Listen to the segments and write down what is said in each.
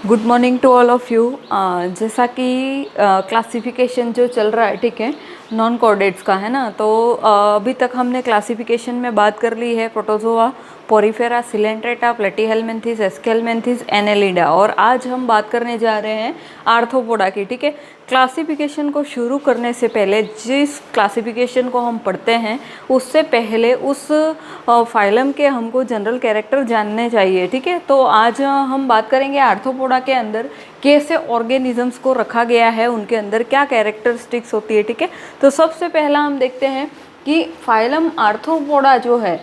Good morning to all of you. जैसा कि classification जो चल रहा है, ठीक है, नॉन कॉर्डेट्स का है ना। तो अभी तक हमने क्लासिफिकेशन में बात कर ली है protozoa, porifera, coelenterata, platyhelminthes, aschelminthes, annelida. और आज हम बात करने जा रहे हैं आर्थ्रोपोडा की। ठीक है, क्लासिफिकेशन को शुरू करने से पहले जिस क्लासिफिकेशन को हम पढ़ते हैं उससे पहले उस फाइलम के हमको जनरल कैरेक्टर जानने चाहिए। ठीक है, तो आज हम बात करेंगे आर्थ्रोपोडा के अंदर कैसे ऑर्गेनिजम्स को रखा गया है, उनके अंदर क्या कैरेक्टरिस्टिक्स होती है। ठीक है, तो सबसे पहला हम देखते हैं कि फाइलम आर्थ्रोपोडा जो है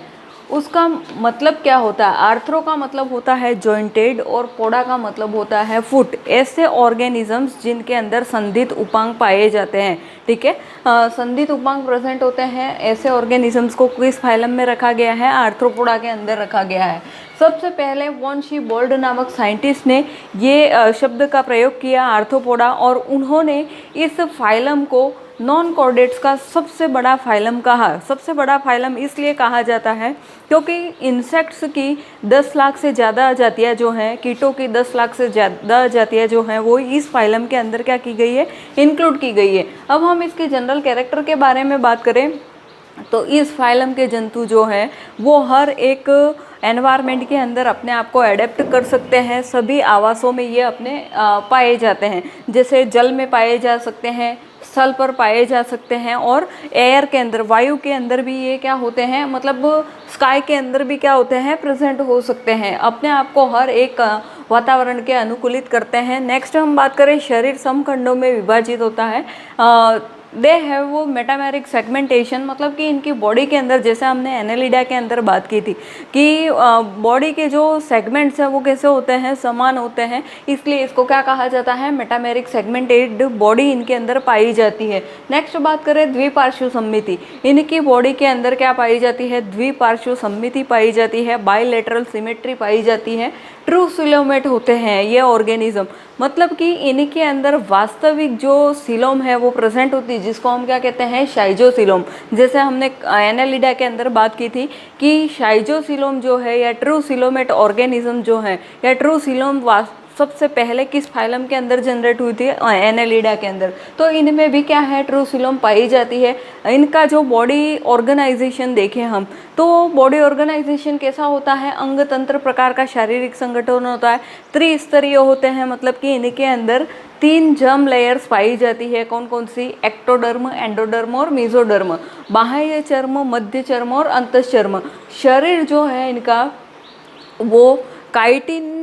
उसका मतलब क्या होता है। आर्थ्रो का मतलब होता है जॉइंटेड और पोडा का मतलब होता है फुट। ऐसे ऑर्गेनिजम्स जिनके अंदर संधित उपांग पाए जाते हैं। ठीक है, संधित उपांग प्रेजेंट होते हैं, ऐसे ऑर्गेनिजम्स को किस फाइलम में रखा गया है, आर्थ्रोपोडा के अंदर रखा गया है। सबसे पहले वॉन शी बोल्ड नामक साइंटिस्ट ने ये शब्द का प्रयोग किया आर्थ्रोपोडा, और उन्होंने इस फाइलम को नॉन कॉर्डेट्स का सबसे बड़ा फाइलम कहा। सबसे बड़ा फाइलम इसलिए कहा जाता है क्योंकि इंसेक्ट्स की 10 लाख से ज़्यादा जातियाँ जो हैं, कीटों की 10 लाख से ज़्यादा जातियाँ जो हैं, वो इस फाइलम के अंदर क्या की गई है, इंक्लूड की गई है। अब हम इसके जनरल कैरेक्टर के बारे में बात करें तो इस फाइलम के जंतु जो हैं वो हर एक एनवायरनमेंट के अंदर अपने आप को एडेप्ट कर सकते हैं। सभी आवासों में ये अपने पाए जाते हैं। जैसे जल में पाए जा सकते हैं, स्थल पर पाए जा सकते हैं, और एयर के अंदर, वायु के अंदर भी ये क्या होते हैं, मतलब स्काई के अंदर भी क्या होते हैं, प्रेजेंट हो सकते हैं। अपने आप को हर एक वातावरण के अनुकूलित करते हैं। नेक्स्ट हम बात करें, शरीर समखंडों में विभाजित होता है। दे हैव वो मेटामेरिक सेगमेंटेशन, मतलब कि इनकी बॉडी के अंदर, जैसे हमने एनेलिडा के अंदर बात की थी कि बॉडी के जो सेगमेंट्स हैं वो कैसे होते हैं, समान होते हैं, इसलिए इसको क्या कहा जाता है, मेटामेरिक सेगमेंटेड बॉडी इनके अंदर पाई जाती है। नेक्स्ट बात करें द्विपार्श्व सममिति, इनकी बॉडी के अंदर क्या पाई जाती है, द्विपार्श्व सममिति पाई जाती है, बाइलेटरल सिमेट्री पाई जाती है। ट्रू सिलोमेट होते हैं ये ऑर्गेनिज्म, मतलब कि इनके अंदर वास्तविक जो सिलोम है वो प्रेजेंट होती है, जिसको हम क्या कहते हैं, शाइजोसिलोम। जैसे हमने एनेलिडा के अंदर बात की थी कि शाइजोसिलोम जो है या ट्रू सिलोमेट ऑर्गेनिज्म जो है या ट्रू सिलोम सबसे पहले किस फाइलम के अंदर जनरेट हुई थी, एनेलिडा के अंदर। तो इनमें भी क्या है, ट्रू सिलोम पाई जाती है। इनका जो बॉडी ऑर्गेनाइजेशन देखें हम तो बॉडी ऑर्गेनाइजेशन कैसा होता है, अंग तंत्र प्रकार का शारीरिक संगठन होता है, त्रिस्तरीय होते हैं, मतलब कि इनके अंदर 3 जर्म लेयर्स पाई जाती है। कौन कौन सी, एक्टोडर्म, एंडोडर्म और मेसोडर्म। बाह्य चर्म, मध्य चर्म और अंतःचर्म। शरीर जो है इनका वो काइटिन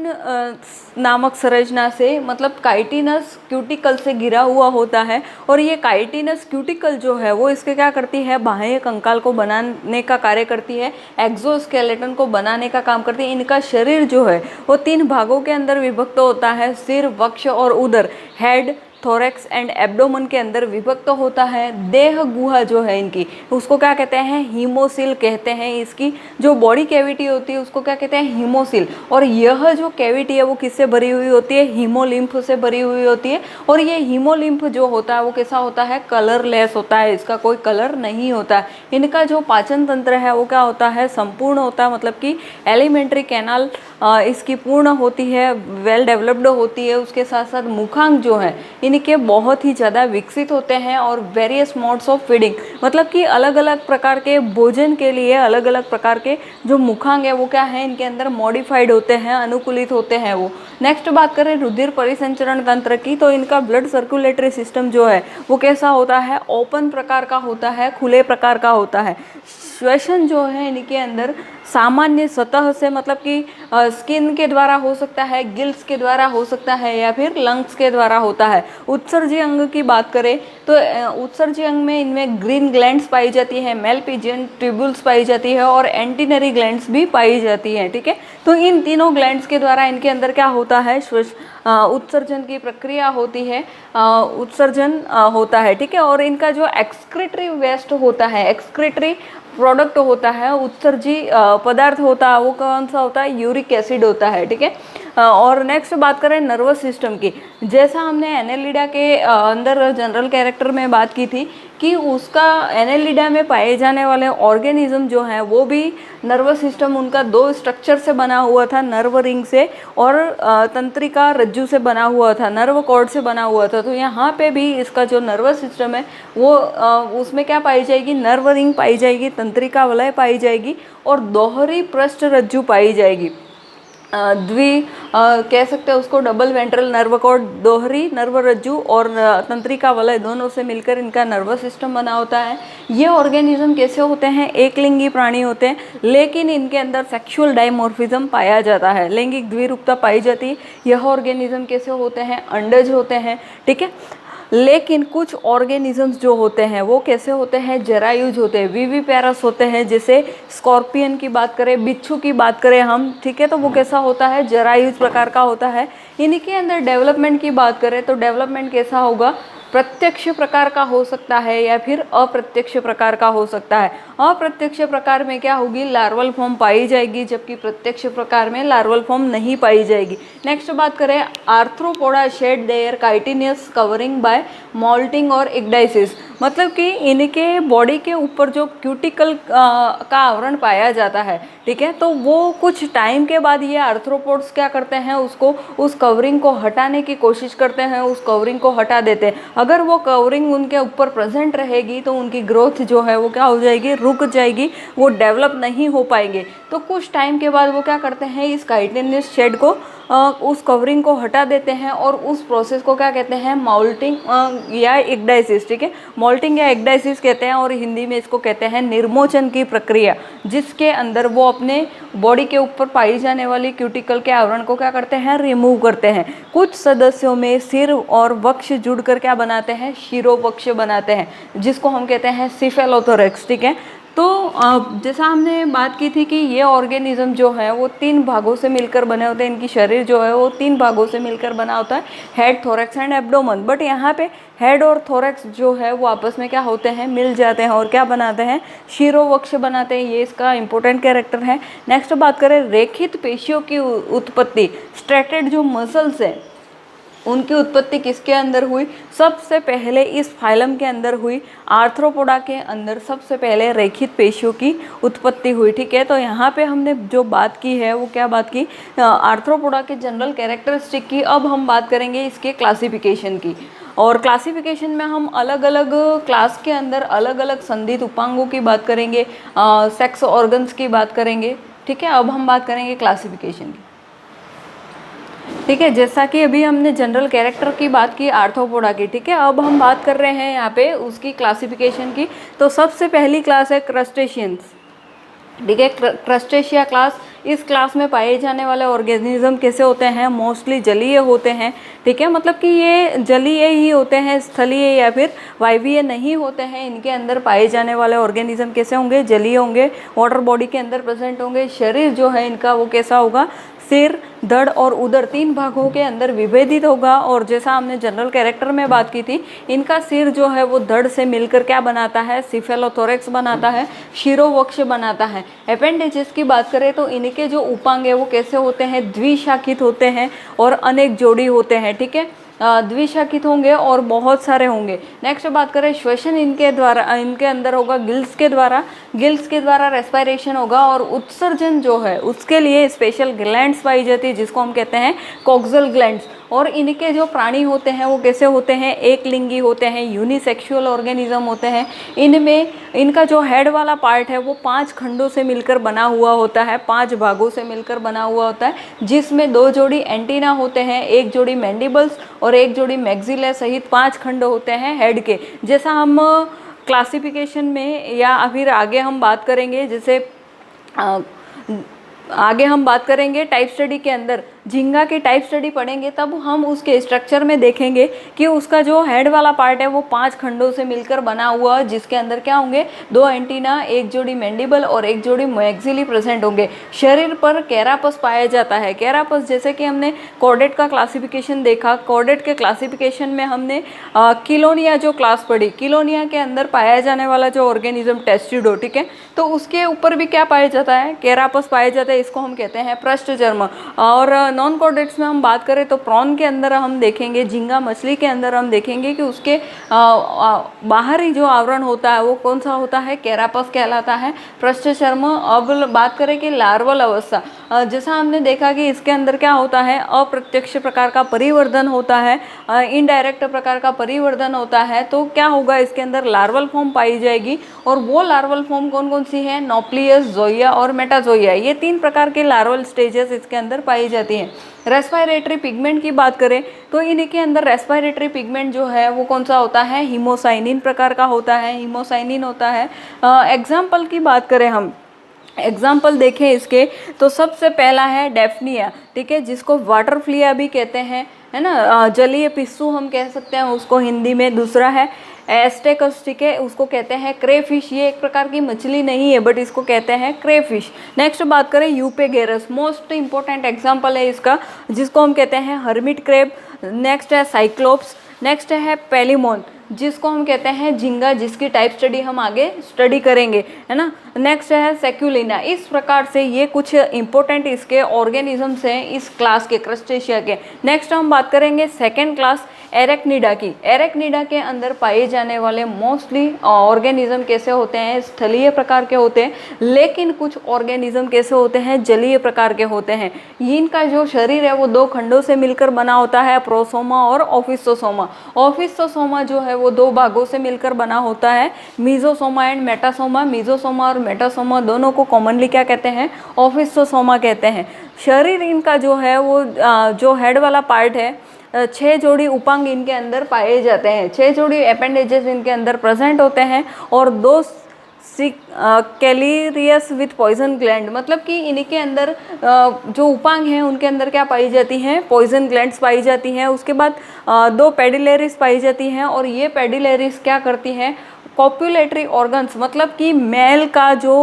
नामक संरचना से, मतलब काइटिनस क्यूटिकल से घिरा हुआ होता है। और ये काइटिनस क्यूटिकल जो है वो इसके क्या करती है, बाह्य कंकाल को बनाने का कार्य करती है, एक्सोस्केलेटन को बनाने का काम करती है। इनका शरीर जो है वो 3 भागों के अंदर विभक्त होता है, सिर, वक्ष और उदर, हेड, थोरैक्स एंड एब्डोमन के अंदर विभक्त होता है। देह गुहा जो है इनकी, उसको क्या कहते हैं, हीमोसिल कहते हैं। इसकी जो बॉडी कैविटी होती है उसको क्या कहते हैं, हीमोसिल। और यह जो कैविटी है वो किससे भरी हुई होती है, हीमोलिम्फ से भरी हुई होती है। और ये हीमोलिम्फ जो होता है वो कैसा होता है, कलरलेस होता है, इसका कोई कलर नहीं होता। इनका जो पाचन तंत्र है वो क्या होता है, संपूर्ण होता है, मतलब कि एलिमेंट्री कैनाल इसकी पूर्ण होती है, वेल डेवलप्ड होती है। उसके साथ साथ मुखांग जो है इनके बहुत ही ज़्यादा विकसित होते हैं। और वेरियस मोड्स ऑफ फीडिंग, मतलब कि अलग अलग प्रकार के भोजन के लिए अलग अलग प्रकार के जो मुखांग है वो क्या है, इनके अंदर मॉडिफाइड होते हैं, अनुकूलित होते हैं वो। नेक्स्ट बात करें रुधिर परिसंचरण तंत्र की, तो इनका ब्लड सर्कुलेटरी सिस्टम जो है वो कैसा होता है, ओपन प्रकार का होता है, खुले प्रकार का होता है। श्वसन जो है इनके अंदर सामान्य सतह से, मतलब कि स्किन के द्वारा हो सकता है, गिल्स के द्वारा हो सकता है, या फिर लंग्स के द्वारा होता है। उत्सर्जी अंग की बात करें तो उत्सर्जी अंग में इनमें ग्रीन ग्लैंड्स पाई जाती है, मेलपिजियन ट्यूब्यूल्स पाई जाती है और एंटीनरी ग्लैंड्स भी पाई जाती है। ठीक है, तो इन तीनों ग्लैंड्स के द्वारा इनके अंदर क्या होता है, उत्सर्जन की प्रक्रिया होती है, उत्सर्जन होता है। ठीक है, और इनका जो एक्सक्रीटरी वेस्ट होता है, एक्सक्रीटरी प्रोडक्ट होता है, उत्सर्जी पदार्थ होता है, वो कौन सा होता है, यूरिक एसिड होता है। ठीक है, और नेक्स्ट बात करें नर्वस सिस्टम की, जैसा हमने एनेलिडा के अंदर जनरल कैरेक्टर में बात की थी कि उसका एनेलिडा में पाए जाने वाले ऑर्गेनिज्म जो हैं वो भी नर्वस सिस्टम उनका दो स्ट्रक्चर से बना हुआ था, नर्व रिंग से और तंत्रिका रज्जु से बना हुआ था, नर्व कॉर्ड से बना हुआ था। तो यहाँ पे भी इसका जो नर्वस सिस्टम है वो उसमें क्या पाई जाएगी, नर्व रिंग पाई जाएगी, तंत्रिका वलय पाई जाएगी और दोहरी पृष्ठ रज्जु पाई जाएगी। कह सकते हैं उसको डबल वेंट्रल नर्व कॉर्ड, दोहरी नर्व रज्जु और तंत्रिका वलय दोनों से मिलकर इनका नर्वस सिस्टम बना होता है। ये ऑर्गेनिज्म कैसे होते हैं, एक लिंगी प्राणी होते हैं, लेकिन इनके अंदर सेक्सुअल डायमॉर्फिज्म पाया जाता है, लैंगिक द्विरूपता पाई जाती है। यह ऑर्गेनिज्म कैसे होते हैं, अंडज होते हैं, ठीक है। लेकिन कुछ ऑर्गेनिजम्स जो होते हैं वो कैसे होते हैं, जरायुज होते हैं, विविपेरस होते हैं। जैसे स्कॉर्पियन की बात करें, बिच्छू की बात करें हम, ठीक है, तो वो कैसा होता है, जरायुज प्रकार का होता है। इनके अंदर डेवलपमेंट की बात करें तो डेवलपमेंट कैसा होगा, प्रत्यक्ष प्रकार का हो सकता है या फिर अप्रत्यक्ष प्रकार का हो सकता है। अप्रत्यक्ष प्रकार में क्या होगी, लार्वल फॉर्म पाई जाएगी, जबकि प्रत्यक्ष प्रकार में लार्वल फॉर्म नहीं पाई जाएगी। नेक्स्ट बात करें, Arthropoda shed their chitinous covering by moulting और इग्डाइसिस, मतलब कि इनके बॉडी के ऊपर जो क्यूटिकल का आवरण पाया जाता है, ठीक है, तो वो कुछ टाइम के बाद ये आर्थ्रोपोड्स क्या करते हैं, उसको उस कवरिंग को हटाने की कोशिश करते हैं, उस कवरिंग को हटा देते हैं। अगर वो कवरिंग उनके ऊपर प्रेजेंट रहेगी तो उनकी ग्रोथ जो है वो क्या हो जाएगी, रुक जाएगी, वो डेवलप नहीं हो पाएंगे। तो कुछ टाइम के बाद वो क्या करते हैं, इस काइटिनियस शेड को उस कवरिंग को हटा देते हैं और उस प्रोसेस को क्या कहते हैं, मॉल्टिंग या इग्डाइसिस, ठीक है, मॉल्टिंग या इग्डाइसिस कहते हैं और हिंदी में इसको कहते हैं निर्मोचन की प्रक्रिया, जिसके अंदर वो अपने बॉडी के ऊपर पाई जाने वाली क्यूटिकल के आवरण को क्या करते हैं, रिमूव करते हैं। कुछ सदस्यों में सिर और वक्ष जुड़कर क्या बनाते हैं, शिरोवक्ष बनाते हैं, जिसको हम कहते हैं सिफेलोथोरेक्स, ठीक है। तो जैसा हमने बात की थी कि ये ऑर्गेनिज्म जो है वो 3 भागों से मिलकर बने होते हैं, इनकी शरीर जो है वो 3 भागों से मिलकर बना होता है, head, thorax and abdomen. But यहाँ पे हेड और थोरैक्स जो है वो आपस में क्या होते हैं, मिल जाते हैं और क्या बनाते हैं, शिरोवक्ष बनाते हैं। ये इसका इंपॉर्टेंट कैरेक्टर है। नेक्स्ट बात करें, रेखित पेशियों की उत्पत्ति, स्ट्रेटेड जो मसल्स है उनकी उत्पत्ति किसके अंदर हुई, सबसे पहले इस फाइलम के अंदर हुई, आर्थ्रोपोडा के अंदर सबसे पहले रेखित पेशियों की उत्पत्ति हुई, ठीक है। तो यहाँ पे हमने जो बात की है वो क्या बात की, आर्थ्रोपोडा के जनरल कैरेक्टरिस्टिक की। अब हम बात करेंगे इसके क्लासिफिकेशन की, और क्लासिफिकेशन में हम अलग अलग क्लास के अंदर अलग अलग संधित उपांगों की बात करेंगे, सेक्स ऑर्गन्स की बात करेंगे, ठीक है। अब हम बात करेंगे क्लासिफिकेशन की, ठीक है। जैसा कि अभी हमने जनरल कैरेक्टर की बात की आर्थ्रोपोडा की, ठीक है। अब हम बात कर रहे हैं यहाँ पे उसकी क्लासिफिकेशन की। तो सबसे पहली क्लास है क्रस्टेशियंस, ठीक है, क्रस्टेशिया क्लास। इस क्लास में पाए जाने वाले ऑर्गेनिज्म कैसे होते हैं, मोस्टली जलीय होते हैं, ठीक है, मतलब कि ये जलीय ही होते हैं, स्थलीय या फिर वायवीय नहीं होते हैं। इनके अंदर पाए जाने वाले ऑर्गेनिज्म कैसे होंगे, जलीय होंगे, वाटर बॉडी के अंदर प्रेजेंट होंगे। शरीर जो है इनका वो कैसा होगा, सिर, धड़ और उदर 3 भागों के अंदर विभेदित होगा। और जैसा हमने जनरल कैरेक्टर में बात की थी, इनका सिर जो है वो धड़ से मिलकर क्या बनाता है, सिफेलोथोरेक्स बनाता है, शिरोवक्ष बनाता है। अपेंडेजेस की बात करें तो इनके जो उपांग है वो कैसे होते हैं, द्विशाखित होते हैं और अनेक जोड़ी होते हैं, ठीक है, द्विशाखित होंगे और बहुत सारे होंगे। नेक्स्ट बात करें, श्वसन इनके द्वारा, इनके अंदर होगा गिल्स के द्वारा रेस्पिरेशन होगा, और उत्सर्जन जो है उसके लिए स्पेशल ग्लैंड्स पाई जाती है, जिसको हम कहते हैं कॉक्सल ग्लैंड्स। और इनके जो प्राणी होते हैं वो कैसे होते हैं, एक लिंगी होते हैं, यूनिसेक्सुअल ऑर्गेनिज्म होते हैं। इनमें इनका जो हेड वाला पार्ट है वो 5 खंडों से मिलकर बना हुआ होता है, 5 भागों से मिलकर बना हुआ होता है, जिसमें 2 जोड़ी एंटीना होते हैं, 1 जोड़ी मैंडिबल्स और 1 जोड़ी मैक्सिला सहित 5 खंड होते हैं हेड के। जैसा हम क्लासिफिकेशन में या फिर आगे हम बात करेंगे, जैसे आगे हम बात करेंगे टाइप स्टडी के अंदर, झींगा की टाइप स्टडी पढ़ेंगे, तब हम उसके स्ट्रक्चर में देखेंगे कि उसका जो हेड वाला पार्ट है वो 5 खंडों से मिलकर बना हुआ, जिसके अंदर क्या होंगे, 2 एंटीना, 1 जोड़ी मैंडिबल और 1 जोड़ी मैक्सिली प्रेजेंट होंगे। शरीर पर कैरापस पाया जाता है। कैरापस, जैसे कि हमने कॉर्डेट का क्लासिफिकेशन देखा, कॉर्डेट के क्लासिफिकेशन में हमने किलोनिया जो क्लास पढ़ी, किलोनिया के अंदर पाया जाने वाला जो ऑर्गेनिज्म टेस्टिडो, ठीक है, तो उसके ऊपर भी क्या पाया जाता है, कैरापस पाया जाता है। इसको हम कहते हैं पृष्ठचर्म। और नॉन कॉर्डेट्स में हम बात करें तो प्रॉन के अंदर हम देखेंगे, झींगा मछली के अंदर हम देखेंगे कि उसके बाहरी जो आवरण होता है वो कौन सा होता है, कैरापस कहलाता है, पृष्ठचर्म। अब बात करें कि लार्वल अवस्था, जैसा हमने देखा कि इसके अंदर क्या होता है, अप्रत्यक्ष प्रकार का परिवर्धन होता है, इनडायरेक्ट प्रकार का परिवर्धन होता है। तो क्या होगा, इसके अंदर लार्वल फॉर्म पाई जाएगी। और वो लार्वल फॉर्म कौन कौन सी है, नॉप्लियस, जोइया और मेटाजोइया, ये 3 प्रकार के लार्वल स्टेजेस इसके अंदर पाई जाती हैं। रेस्पिरेटरी पिगमेंट की बात करें तो इनके अंदर रेस्पिरेटरी पिगमेंट जो है वो कौन सा होता है, हीमोसाइनिन प्रकार का होता है, हीमोसाइनिन होता है। एग्जाम्पल की बात करें हम, एग्जाम्पल देखें इसके तो सबसे पहला है डेफनिया, ठीक है, जिसको वाटरफ्लिया भी कहते हैं, है ना, जलीय पिस्सू हम कह सकते हैं उसको हिंदी में। दूसरा है एस्टेकस, ठीक है, उसको कहते हैं क्रेफिश, ये एक प्रकार की मछली नहीं है बट इसको कहते हैं क्रेफिश। नेक्स्ट बात करें यूपेगेरस, मोस्ट इंपॉर्टेंट एग्जाम्पल है इसका, जिसको हम कहते हैं हर्मिट क्रेब। नेक्स्ट है साइक्लोप्स। नेक्स्ट है पेलिमोन, जिसको हम कहते हैं झींगा, जिसकी टाइप स्टडी हम आगे स्टडी करेंगे, है ना। नेक्स्ट है सेक्युलिना। इस प्रकार से ये कुछ इंपॉर्टेंट इसके ऑर्गेनिजम्स हैं इस क्लास के, क्रस्टेशिया के। नेक्स्ट हम बात करेंगे सेकेंड क्लास एरेक्निडा की। एरेक्निडा के अंदर पाए जाने वाले मोस्टली ऑर्गेनिज्म कैसे होते हैं, स्थलीय प्रकार के होते हैं, लेकिन कुछ ऑर्गेनिज्म कैसे होते हैं, जलीय प्रकार के होते हैं। इनका जो शरीर है वो 2 खंडों से मिलकर बना होता है, प्रोसोमा और ओफिस्टोसोमा। ओफिस्टोसोमा जो है वो 2 भागों से मिलकर बना होता है, मीजोसोमा एंड मेटासोमा। मीजोसोमा और मेटासोमा दोनों को कॉमनली क्या कहते हैं, ओफिस्टोसोमा कहते हैं। शरीर इनका जो है वो जो हेड वाला पार्ट है, 6 जोड़ी उपांग इनके अंदर पाए जाते हैं, 6 जोड़ी अपेंडेजेस इनके अंदर प्रेजेंट होते हैं और 2 कैलिरियस विथ पॉइजन ग्लैंड, मतलब कि इनके अंदर जो उपांग हैं उनके अंदर क्या पाई जाती हैं, पॉइजन ग्लैंड्स पाई जाती हैं। उसके बाद 2 पेडिलेरिस पाई जाती हैं और ये पेडिलेरिस क्या करती हैं, कॉप्युलेटरी ऑर्गन्स, मतलब कि मेल का जो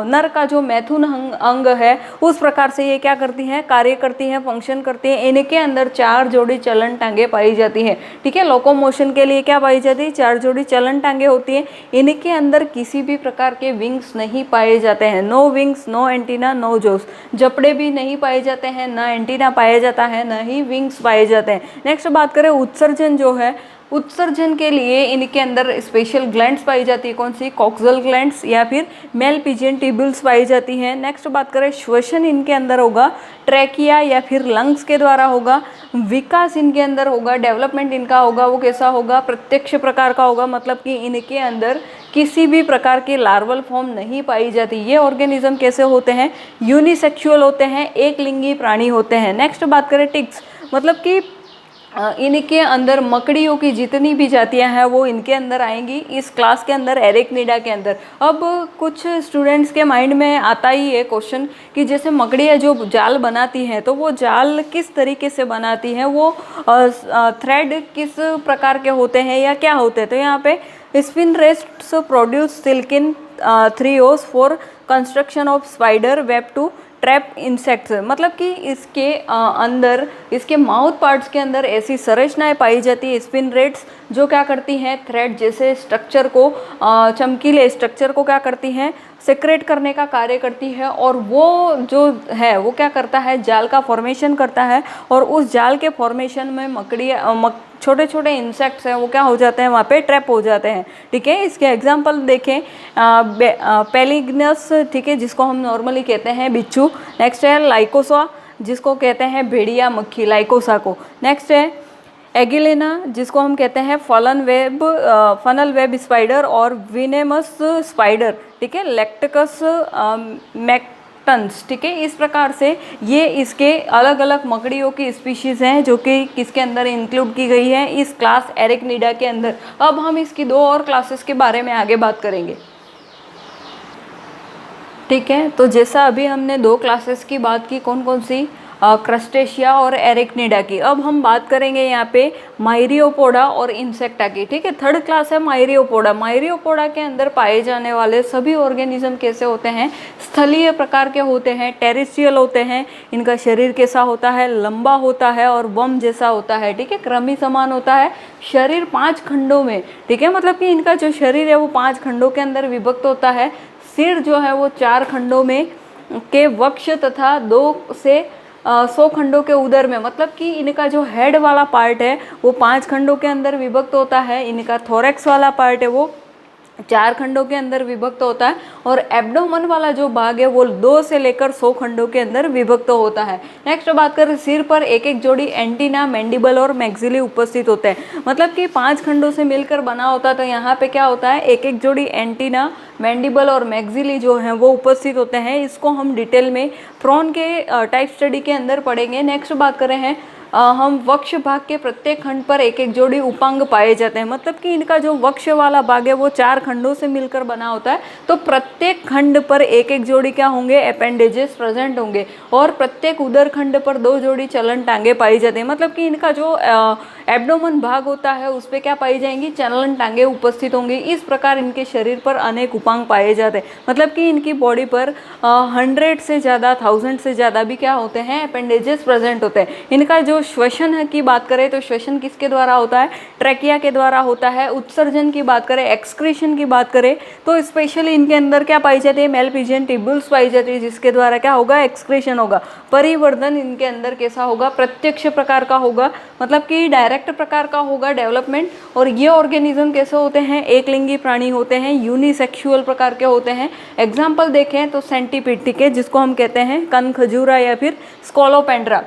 नर का जो मैथुन अंग है उस प्रकार से ये क्या करती हैं, कार्य करती हैं, फंक्शन करती हैं। इनके अंदर 4 जोड़ी चलन टांगे पाई जाती हैं, ठीक है। लोकोमोशन के लिए क्या पाई जाती है, 4 जोड़ी चलन टांगे होती हैं। इनके अंदर किसी भी प्रकार के विंग्स नहीं पाए जाते हैं, no wings, no antenna, no jaws. जबड़े भी नहीं पाए जाते हैं, ना एंटीना पाया जाता है, ना ही विंग्स पाए जाते हैं। नेक्स्ट बात करें उत्सर्जन जो है, उत्सर्जन के लिए इनके अंदर स्पेशल ग्लैंड्स पाई जाती है, कौन सी, कॉक्सल ग्लैंड्स या फिर मेल पिजियन ट्यूब्यूल्स पाई जाती हैं। नेक्स्ट बात करें श्वसन इनके अंदर होगा ट्रैकिया या फिर लंग्स के द्वारा होगा। विकास इनके अंदर होगा, डेवलपमेंट इनका होगा वो कैसा होगा, प्रत्यक्ष प्रकार का होगा, मतलब कि इनके अंदर किसी भी प्रकार की लार्वल फॉर्म नहीं पाई जाती। ये ऑर्गेनिज्म कैसे होते हैं, यूनिसेक्सुअल होते हैं, एक लिंगी प्राणी होते हैं। नेक्स्ट बात करें टिक्स, मतलब कि इनके अंदर मकड़ियों की जितनी भी जातियां हैं वो इनके अंदर आएंगी इस क्लास के अंदर, एरेक्निडा के अंदर। अब कुछ स्टूडेंट्स के माइंड में आता ही है क्वेश्चन कि जैसे मकड़ियाँ जो जाल बनाती हैं तो वो जाल किस तरीके से बनाती हैं, वो थ्रेड किस प्रकार के होते हैं या क्या होते हैं। तो यहाँ पे spinnerets produce silken threads for construction of spider web to trap insects, मतलब कि इसके अंदर, इसके माउथ पार्ट्स के अंदर ऐसी संरचनाएं पाई जाती है स्पिन रेट्स, जो क्या करती हैं, थ्रेड जैसे स्ट्रक्चर को, चमकीले स्ट्रक्चर को क्या करती हैं, सेक्रेट करने का कार्य करती है। और वो जो है वो क्या करता है, जाल का फॉर्मेशन करता है और उस जाल के फॉर्मेशन में मकड़ियाँ, छोटे छोटे इंसेक्ट्स हैं वो क्या हो जाते हैं, वहाँ पे ट्रैप हो जाते हैं, ठीक है। इसके एग्जांपल देखें, पेलिग्नस, ठीक है, जिसको हम नॉर्मली कहते हैं बिच्छू। नेक्स्ट है लाइकोसा, जिसको कहते हैं भेड़िया मक्खी, लाइकोसा को। नेक्स्ट है एगिलेना, जिसको हम कहते हैं फनल वेब स्पाइडर और विनेमस स्पाइडर, ठीक है। लैक्टिकस मैक्टन्स, ठीक है। इस प्रकार से ये इसके अलग अलग मकड़ियों की स्पीशीज़ हैं जो कि किसके अंदर इंक्लूड की गई है, इस क्लास एरेक्निडा के अंदर। अब हम इसकी 2 और क्लासेस के बारे में आगे बात करेंगे, ठीक है। तो जैसा अभी हमने 2 क्लासेस की बात की, कौन कौन सी, क्रस्टेशिया और एरेक्निडा की। अब हम बात करेंगे यहाँ पे माइरियोपोडा और इंसेक्टा की, ठीक है। 3rd क्लास है माइरियोपोडा। माइरियोपोडा के अंदर पाए जाने वाले सभी ऑर्गेनिज्म कैसे होते हैं, स्थलीय प्रकार के होते हैं, टेरेस्ट्रियल होते हैं। इनका शरीर कैसा होता है, लंबा होता है और बम जैसा होता है, ठीक है, क्रमी समान होता है। शरीर 5 खंडों में, ठीक है, मतलब कि इनका जो शरीर है वो 5 खंडों के अंदर विभक्त होता है। सिर जो है वो 4 खंडों में के वक्ष तथा 2 से 100 खंडों के उदर में, मतलब कि इनका जो हेड वाला पार्ट है वो 5 खंडों के अंदर विभक्त होता है, इनका थोरैक्स वाला पार्ट है वो 4 खंडों के अंदर विभक्त होता है, और एब्डोमन वाला जो भाग है वो 2 से लेकर 100 खंडों के अंदर विभक्त होता है। नेक्स्ट बात करें, सिर पर एक एक जोड़ी एंटीना, मैंडिबल और मैक्सिली उपस्थित होते हैं, मतलब कि 5 खंडों से मिलकर बना होता है, तो यहाँ पे क्या होता है, एक एक जोड़ी एंटीना, मैंडिबल और मैक्सिली जो हैं वो उपस्थित होते हैं। इसको हम डिटेल में प्रॉन के टाइप स्टडी के अंदर पढ़ेंगे। नेक्स्ट बात करें हैं हम वक्ष भाग के प्रत्येक खंड पर एक एक जोड़ी उपांग पाए जाते हैं, मतलब कि इनका जो वक्ष वाला भाग है वो 4 खंडों से मिलकर बना होता है, तो प्रत्येक खंड पर एक एक जोड़ी क्या होंगे, अपेंडेजेस प्रेजेंट होंगे, और प्रत्येक उदर खंड पर 2 जोड़ी चलन टांगे पाई जाती हैं, मतलब कि इनका जो एब्डोमन भाग होता है उस पर क्या पाई जाएंगी, चलन टांगे उपस्थित होंगी। इस प्रकार इनके शरीर पर अनेक उपांग पाए जाते हैं, मतलब कि इनकी बॉडी पर 100 से ज़्यादा, 1000 से ज़्यादा भी क्या होते हैं, अपेंडेजेस प्रेजेंट होते हैं। इनका जो श्वसन की बात करें तो श्वसन किसके द्वारा होता है, ट्रैकिया के द्वारा होता है। उत्सर्जन की बात करें, एक्सक्रीशन की बात करें तो स्पेशली इनके अंदर क्या पाई जाती है, मेलपिजियन ट्यूब्यूल्स पाई जाती है, जिसके द्वारा क्या होगा, एक्सक्रीशन होगा। परिवर्धन इनके अंदर कैसा होगा, प्रत्यक्ष प्रकार का होगा, मतलब कि डायरेक्ट प्रकार का होगा डेवलपमेंट। और ये ऑर्गेनिज्म कैसे होते हैं, एक लिंगी प्राणी होते हैं, यूनिसेक्सुअल प्रकार के होते हैं। एग्जाम्पल देखें तो सेंटीपीड, ठीक है, जिसको हम कहते हैं कन खजूरा या फिर स्कोलोपेंड्रा,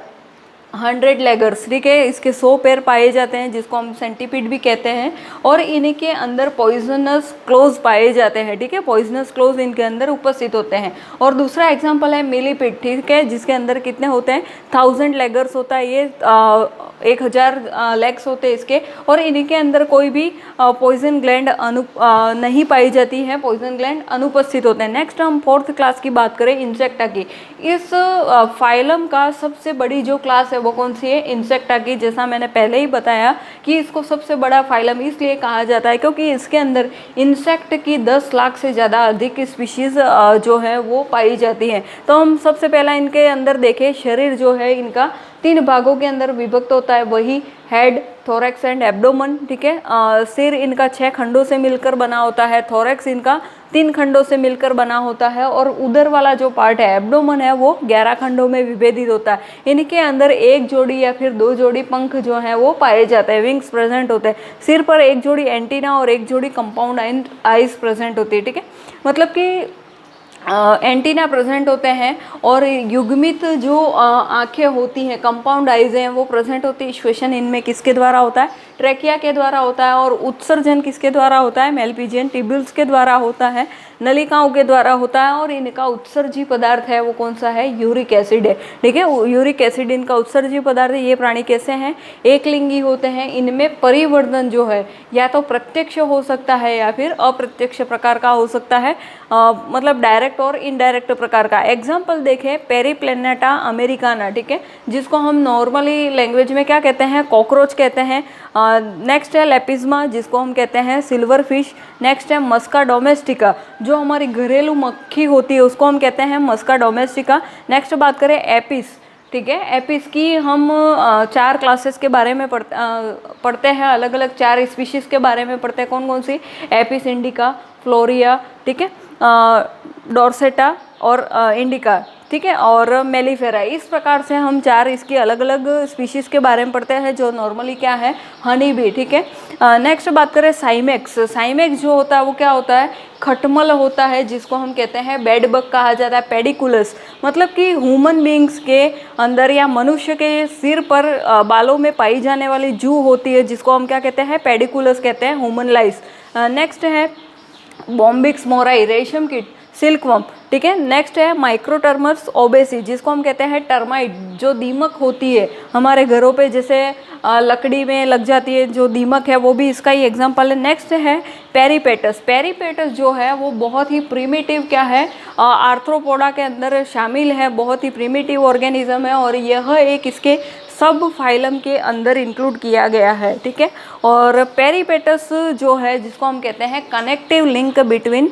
100 लेगर्स, ठीक है, इसके 100 पैर पाए जाते हैं, जिसको हम सेंटीपीड भी कहते हैं। और इनके अंदर पॉइजनस क्लोज पाए जाते हैं, ठीक है, पॉइजनस क्लोज इनके अंदर उपस्थित होते हैं। और दूसरा एग्जांपल है मिलीपीड, ठीक है, जिसके अंदर कितने होते हैं, 1000 लेगर्स होता है, ये 1000 लेग्स होते हैं इसके, और इनके अंदर कोई भी पॉइजन ग्लैंड नहीं पाई जाती है, पॉइजन ग्लैंड अनुपस्थित होते हैं। नेक्स्ट हम 4th क्लास की बात करें, इंसेक्टा की। इस फाइलम का सबसे बड़ी जो क्लास है वो कौन सी है, इंसेक्टा की। जैसा मैंने पहले ही बताया कि इसको सबसे बड़ा फाइलम इसलिए कहा जाता है क्योंकि इसके अंदर इंसेक्ट की 10 लाख से ज़्यादा अधिक स्पीशीज़ जो है वो पाई जाती हैं। तो हम सबसे पहला इनके अंदर देखें, शरीर जो है इनका 3 भागों के अंदर विभक्त होता है, वही हेड, थोरैक्स एंड एब्डोमन, ठीक है। सिर इनका 6 खंडों से मिलकर बना होता है, थोरैक्स इनका 3 खंडों से मिलकर बना होता है, और उदर वाला जो पार्ट है, एब्डोमन है, वो 11 खंडों में विभेदित होता है। इनके अंदर 1 जोड़ी या फिर 2 जोड़ी पंख जो है वो पाए जाते हैं, विंग्स प्रेजेंट होते हैं। सिर पर 1 जोड़ी एंटीना और 1 जोड़ी कंपाउंड आइज प्रेजेंट होती है, ठीक है, मतलब कि एंटीना प्रेजेंट होते हैं, और युग्मित जो आंखें होती हैं, कंपाउंड आइज हैं, वो प्रेजेंट होती है। श्वसन इनमें किसके द्वारा होता है, ट्रैकिया के द्वारा होता है, और उत्सर्जन किसके द्वारा होता है, मेलपिजियन ट्यूब्यूल्स के द्वारा होता है, नलिकाओं के द्वारा होता है। और इनका उत्सर्जी पदार्थ है वो कौन सा है, यूरिक एसिड है, ठीक है, यूरिक एसिड इनका उत्सर्जी पदार्थ है। ये प्राणी कैसे हैं, एक लिंगी होते हैं। इनमें परिवर्धन जो है या तो प्रत्यक्ष हो सकता है या फिर अप्रत्यक्ष प्रकार का हो सकता है, मतलब डायरेक्ट और इनडायरेक्ट प्रकार का। एग्जाम्पल देखें, पेरीप्लेनेटा अमेरिकाना, ठीक है, जिसको हम नॉर्मली लैंग्वेज में क्या कहते हैं, कॉकरोच कहते हैं। नेक्स्ट है लेपिज्मा, जिसको हम कहते हैं सिल्वर फिश। नेक्स्ट है मस्का डोमेस्टिका, जो हमारी घरेलू मक्खी होती है उसको हम कहते हैं मस्का डोमेस्टिका। नेक्स्ट बात करें एपिस, ठीक है, एपिस की हम 4 क्लासेस के बारे में पढ़ते हैं, अलग अलग 4 स्पीशीज़ के बारे में पढ़ते हैं। कौन कौन सी, एपिस इंडिका, फ्लोरिया, ठीक है, डोर्सेटा और इंडिका, ठीक है, और मेलिफेरा। इस प्रकार से हम 4 इसकी अलग अलग स्पीशीज़ के बारे में पढ़ते हैं, जो नॉर्मली क्या है, हनी बी, ठीक है। नेक्स्ट बात करें साइमेक्स। साइमेक्स जो होता है वो क्या होता है, खटमल होता है, जिसको हम कहते हैं बेड बग कहा जाता है, पेडिकुलस, मतलब कि ह्यूमन बींग्स के अंदर या मनुष्य के सिर पर बालों में पाई जाने वाली जू होती है, जिसको हम क्या कहते हैं, पेडिकुलस कहते हैं, ह्यूमन लाइस। नेक्स्ट है बॉम्बिक्स मोराई, रेशम कीट, सिल्कवर्म, ठीक है। नेक्स्ट है माइक्रोटर्मस ओबेसी, जिसको हम कहते हैं टर्माइट, जो दीमक होती है हमारे घरों पे, जैसे लकड़ी में लग जाती है जो दीमक है, वो भी इसका ही एग्जांपल है। नेक्स्ट है पेरीपेटस। पेरीपेटस जो है वो बहुत ही प्रिमिटिव क्या है, आर्थ्रोपोडा के अंदर शामिल है, बहुत ही प्रिमिटिव ऑर्गेनिज्म है, और यह एक इसके सब फाइलम के अंदर इंक्लूड किया गया है, ठीक है। और पेरीपेटस जो है, जिसको हम कहते हैं connective link between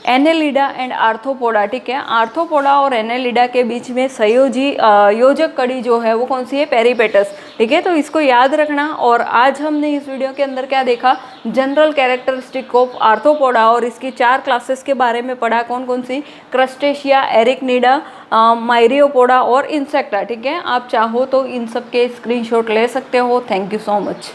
Annelida and arthropoda, ठीक है। आर्थ्रोपोडा और एनेलिडा के बीच में संयोजी योजक कड़ी जो है वो कौन सी है, पेरिपेटस, ठीक है। तो इसको याद रखना। और आज हमने इस वीडियो के अंदर क्या देखा, जनरल कैरेक्टरिस्टिक ऑफ आर्थ्रोपोडा और इसकी 4 क्लासेस के बारे में पढ़ा। कौन कौन सी, क्रस्टेशिया, एरिकनिडा, मायरियोपोडा और इंसेक्टा, ठीक है। आप चाहो तो इन सब के स्क्रीनशॉट ले सकते हो। Thank you so much.